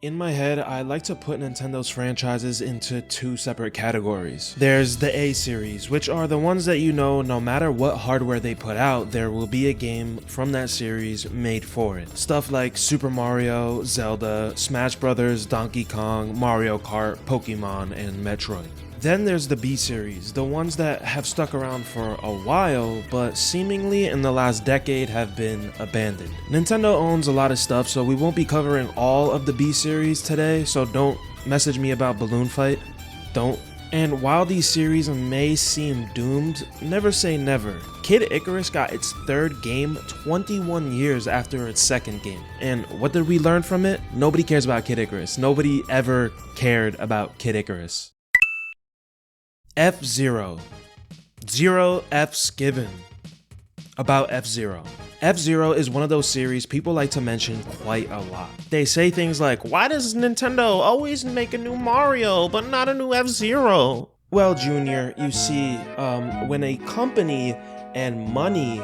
In my head, I like to put Nintendo's franchises into two separate categories. There's the A series, which are the ones that you know no matter what hardware they put out, there will be a game from that series made for it. Stuff like Super Mario, Zelda, Smash Bros, Donkey Kong, Mario Kart, Pokemon, and Metroid. Then there's the B series, the ones that have stuck around for a while, but seemingly in the last decade have been abandoned. Nintendo owns a lot of stuff, so we won't be covering all of the B series today, so don't message me about Balloon Fight. Don't. And while these series may seem doomed, never say never. Kid Icarus got its third game 21 years after its second game. And what did we learn from it? Nobody cares about Kid Icarus. Nobody ever cared about Kid Icarus. F-Zero. 0 F's given. About F-Zero. F-Zero is one of those series people like to mention quite a lot. They say things like, why does Nintendo always make a new Mario but not a new F-Zero? Well, Junior, you see, when a company and money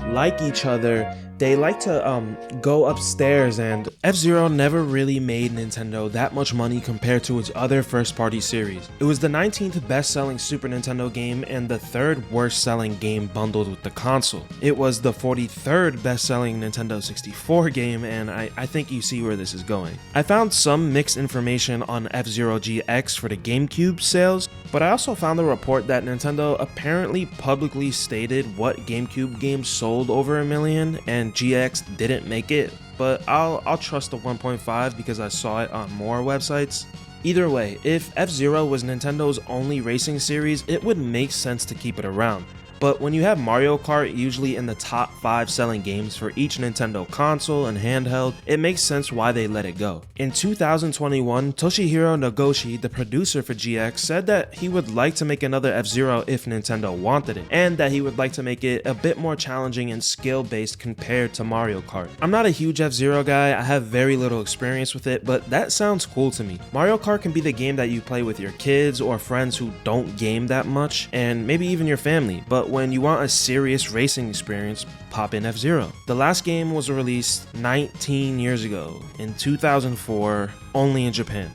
like each other, they like to go upstairs, and F-Zero never really made Nintendo that much money compared to its other first-party series. It was the 19th best-selling Super Nintendo game and the 3rd worst-selling game bundled with the console. It was the 43rd best-selling Nintendo 64 game, and I think you see where this is going. I found some mixed information on F-Zero GX for the GameCube sales, but I also found a report that Nintendo apparently publicly stated what GameCube games sold over 1 million, and GX didn't make it, but I'll trust the 1.5 because I saw it on more websites. Either way, if F-Zero was Nintendo's only racing series, it would make sense to keep it around. But when you have Mario Kart usually in the top 5 selling games for each Nintendo console and handheld, it makes sense why they let it go. In 2021, Toshihiro Nagoshi, the producer for GX, said that he would like to make another F-Zero if Nintendo wanted it, and that he would like to make it a bit more challenging and skill-based compared to Mario Kart. I'm not a huge F-Zero guy, I have very little experience with it, but that sounds cool to me. Mario Kart can be the game that you play with your kids or friends who don't game that much, and maybe even your family, but when you want a serious racing experience, pop in F-Zero. The last game was released 19 years ago, in 2004, only in Japan.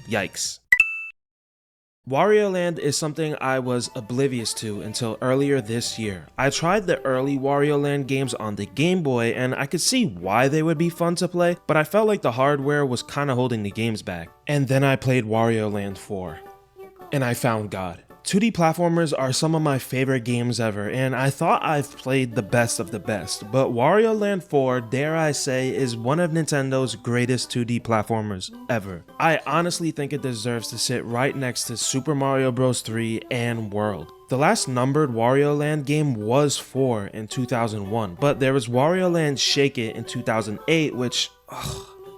Yikes. Warioland is something I was oblivious to until earlier this year. I tried the early Warioland games on the Game Boy and I could see why they would be fun to play, but I felt like the hardware was kinda holding the games back. And then I played Warioland 4, and I found God. 2D platformers are some of my favorite games ever, and I thought I've played the best of the best, but Wario Land 4, dare I say, is one of Nintendo's greatest 2D platformers ever. I honestly think it deserves to sit right next to Super Mario Bros. 3 and World. The last numbered Wario Land game was 4 in 2001, but there was Wario Land Shake It in 2008, which,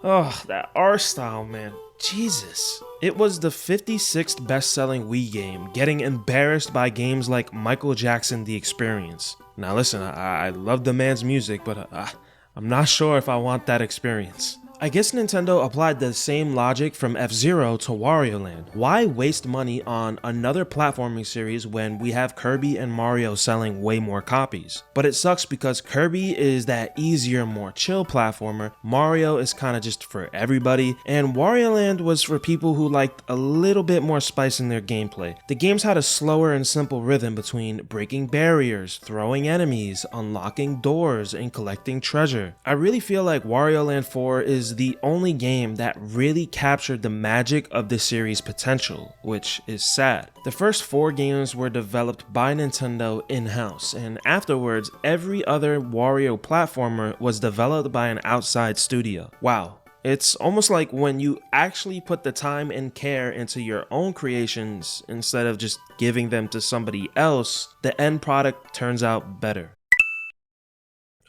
that art style, man. Jesus. It was the 56th best-selling Wii game, getting embarrassed by games like Michael Jackson The Experience. Now listen, I love the man's music, but I'm not sure if I want that experience. I guess Nintendo applied the same logic from F-Zero to Wario Land. Why waste money on another platforming series when we have Kirby and Mario selling way more copies? But it sucks because Kirby is that easier, more chill platformer, Mario is kinda just for everybody, and Wario Land was for people who liked a little bit more spice in their gameplay. The games had a slower and simple rhythm between breaking barriers, throwing enemies, unlocking doors, and collecting treasure. I really feel like Wario Land 4 is the only game that really captured the magic of the series' potential, which is sad. The first 4 games were developed by Nintendo in-house, and afterwards, every other Wario platformer was developed by an outside studio. Wow. It's almost like when you actually put the time and care into your own creations instead of just giving them to somebody else, the end product turns out better.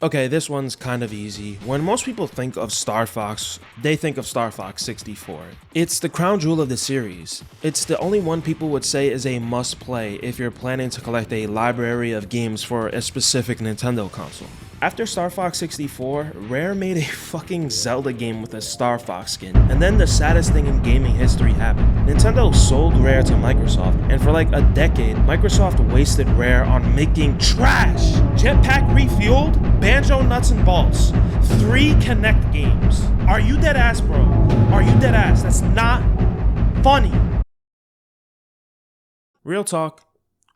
Okay, this one's kind of easy. When most people think of Star Fox, they think of Star Fox 64. It's the crown jewel of the series. It's the only one people would say is a must play if you're planning to collect a library of games for a specific Nintendo console. After Star Fox 64, Rare made a fucking Zelda game with a Star Fox skin, and then the saddest thing in gaming history happened. Nintendo sold Rare to Microsoft, and for like a decade, Microsoft wasted Rare on making trash! Jetpack Refueled, Banjo Nuts and Bolts, 3 Kinect games. Are you dead ass, bro? Are you dead ass? That's not funny. Real talk.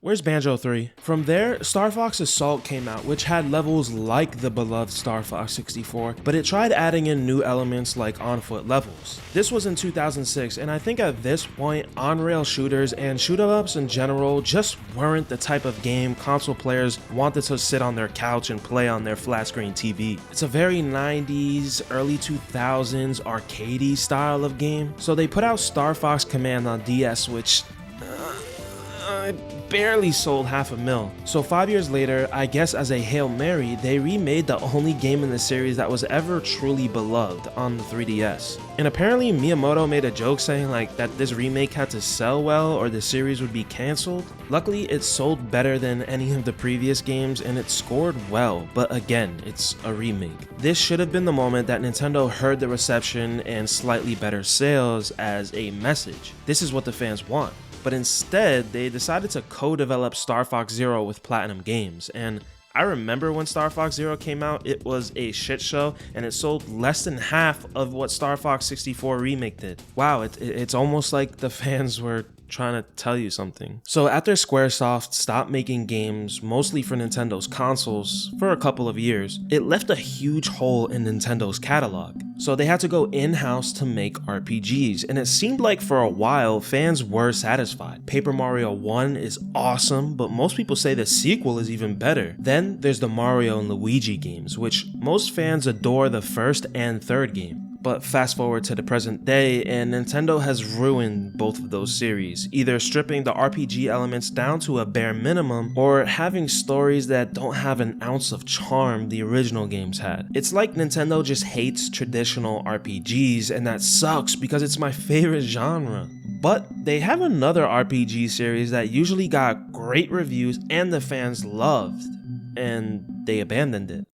Where's Banjo 3? From there, Star Fox Assault came out, which had levels like the beloved Star Fox 64, but it tried adding in new elements like on-foot levels. This was in 2006, and I think at this point, on-rail shooters and shoot-em-ups in general just weren't the type of game console players wanted to sit on their couch and play on their flat-screen TV. It's a very 90s, early 2000s arcadey style of game, so they put out Star Fox Command on DS, which barely sold $500,000. So 5 years later, I guess as a Hail Mary, they remade the only game in the series that was ever truly beloved on the 3DS. And apparently Miyamoto made a joke saying like that this remake had to sell well or the series would be cancelled. Luckily, it sold better than any of the previous games and it scored well, but again, it's a remake. This should have been the moment that Nintendo heard the reception and slightly better sales as a message. This is what the fans want. But instead, they decided to co-develop Star Fox Zero with Platinum Games, and I remember when Star Fox Zero came out, it was a shit show, and it sold less than half of what Star Fox 64 Remake did. Wow, it's almost like the fans were trying to tell you something. So after Squaresoft stopped making games, mostly for Nintendo's consoles, for a couple of years, it left a huge hole in Nintendo's catalog. So they had to go in-house to make RPGs, and it seemed like for a while, fans were satisfied. Paper Mario 1 is awesome, but most people say the sequel is even better. Then there's the Mario and Luigi games, which most fans adore the first and third game. But fast forward to the present day, and Nintendo has ruined both of those series, either stripping the RPG elements down to a bare minimum, or having stories that don't have an ounce of charm the original games had. It's like Nintendo just hates traditional RPGs, and that sucks because it's my favorite genre. But they have another RPG series that usually got great reviews and the fans loved, and they abandoned it.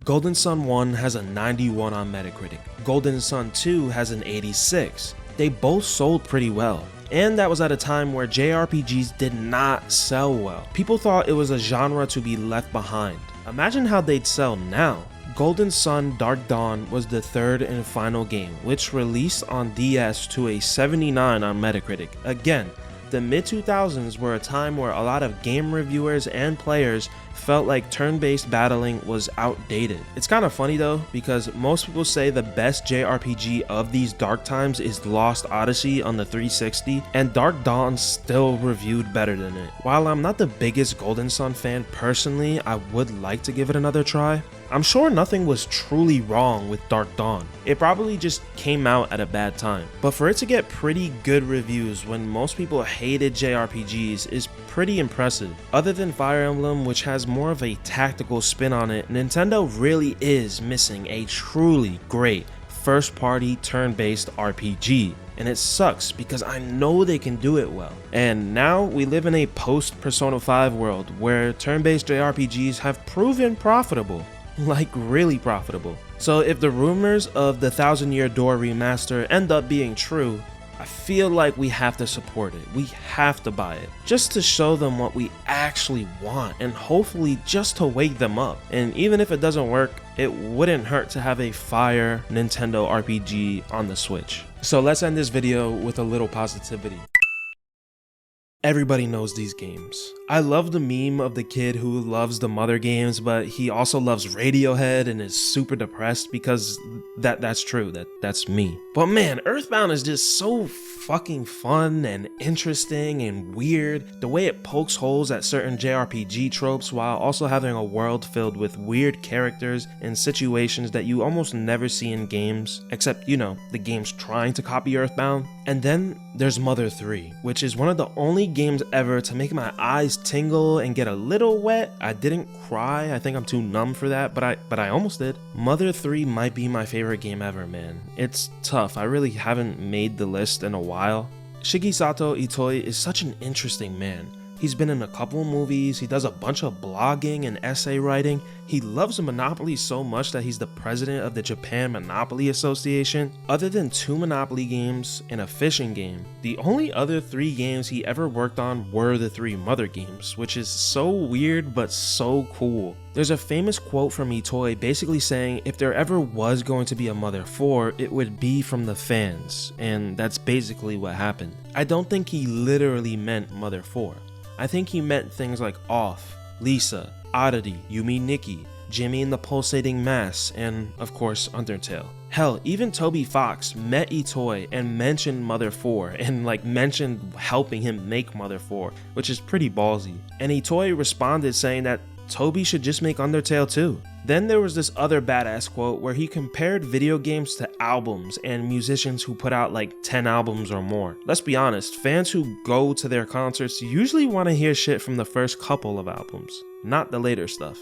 Golden Sun 1 has a 91 on Metacritic. Golden Sun 2 has an 86. They both sold pretty well. And that was at a time where JRPGs did not sell well. People thought it was a genre to be left behind. Imagine how they'd sell now. Golden Sun Dark Dawn was the third and final game, which released on DS to a 79 on Metacritic. Again, the mid-2000s were a time where a lot of game reviewers and players felt like turn-based battling was outdated. It's kind of funny though, because most people say the best JRPG of these dark times is Lost Odyssey on the 360, and Dark Dawn still reviewed better than it. While I'm not the biggest Golden Sun fan personally, I would like to give it another try. I'm sure nothing was truly wrong with Dark Dawn. It probably just came out at a bad time. But for it to get pretty good reviews when most people hated JRPGs is pretty impressive. Other than Fire Emblem, which has more of a tactical spin on it, Nintendo really is missing a truly great first-party turn-based RPG. And it sucks because I know they can do it well. And now we live in a post-Persona 5 world where turn-based JRPGs have proven profitable. Like really profitable. So if the rumors of the Thousand Year Door remaster end up being true, I feel like we have to support it. We have to buy it. Just to show them what we actually want, and hopefully just to wake them up. And even if it doesn't work, it wouldn't hurt to have a fire Nintendo RPG on the Switch. So let's end this video with a little positivity. Everybody knows these games. I love the meme of the kid who loves the mother games, but he also loves Radiohead and is super depressed because that's true, that's me. But man, Earthbound is just so fucking fun and interesting and weird. The way it pokes holes at certain JRPG tropes while also having a world filled with weird characters and situations that you almost never see in games, except, you know, the game's trying to copy Earthbound. And then there's Mother 3, which is one of the only games ever to make my eyes tingle and get a little wet. I didn't cry, I think I'm too numb for that, but I almost did. Mother 3 might be my favorite game ever, man. It's tough, I really haven't made the list in a while. Shigesato Itoi is such an interesting man. He's been in a couple movies, he does a bunch of blogging and essay writing. He loves Monopoly so much that he's the president of the Japan Monopoly Association. Other than 2 Monopoly games and a fishing game, the only other 3 games he ever worked on were the 3 Mother games, which is so weird but so cool. There's a famous quote from Itoi basically saying if there ever was going to be a Mother 4, it would be from the fans, and that's basically what happened. I don't think he literally meant Mother 4. I think he meant things like Off, Lisa, Oddity, Yumi Nikki, Jimmy and the Pulsating Mass, and of course Undertale. Hell, even Toby Fox met Itoi and mentioned Mother 4 and mentioned helping him make Mother 4, which is pretty ballsy. And Itoi responded saying that Toby should just make Undertale too. Then there was this other badass quote where he compared video games to albums and musicians who put out 10 albums or more. Let's be honest, fans who go to their concerts usually want to hear shit from the first couple of albums, not the later stuff.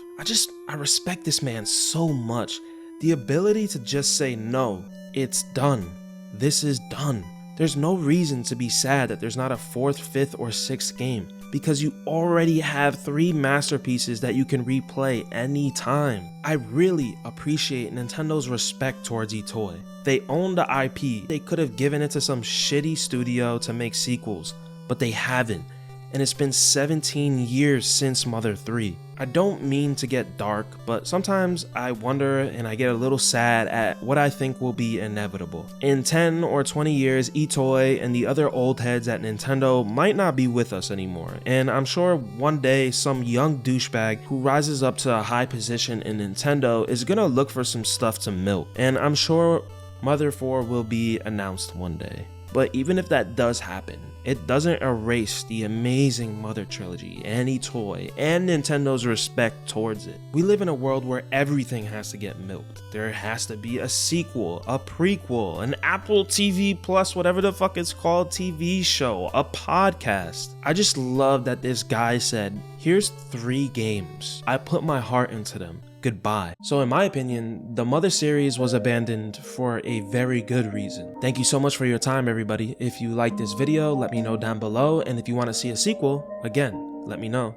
I respect this man so much. The ability to just say no, it's done. This is done. There's no reason to be sad that there's not a 4th, 5th, or 6th game, because you already have 3 masterpieces that you can replay anytime. I really appreciate Nintendo's respect towards Itoi. They own the IP, they could have given it to some shitty studio to make sequels, but they haven't, and it's been 17 years since Mother 3. I don't mean to get dark, but sometimes I wonder and I get a little sad at what I think will be inevitable. In 10 or 20 years, Itoi and the other old heads at Nintendo might not be with us anymore, and I'm sure one day some young douchebag who rises up to a high position in Nintendo is gonna look for some stuff to milk, and I'm sure Mother 4 will be announced one day. But even if that does happen, it doesn't erase the amazing Mother trilogy and Itoi and Nintendo's respect towards it. We live in a world where everything has to get milked. There has to be a sequel, a prequel, an Apple TV Plus, whatever the fuck it's called, TV show, a podcast. I just love that this guy said, here's 3 games. I put my heart into them. Goodbye. So in my opinion, the Mother series was abandoned for a very good reason. Thank you so much for your time, everybody. If you liked this video, let me know down below, and if you want to see a sequel, again, let me know.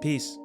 Peace.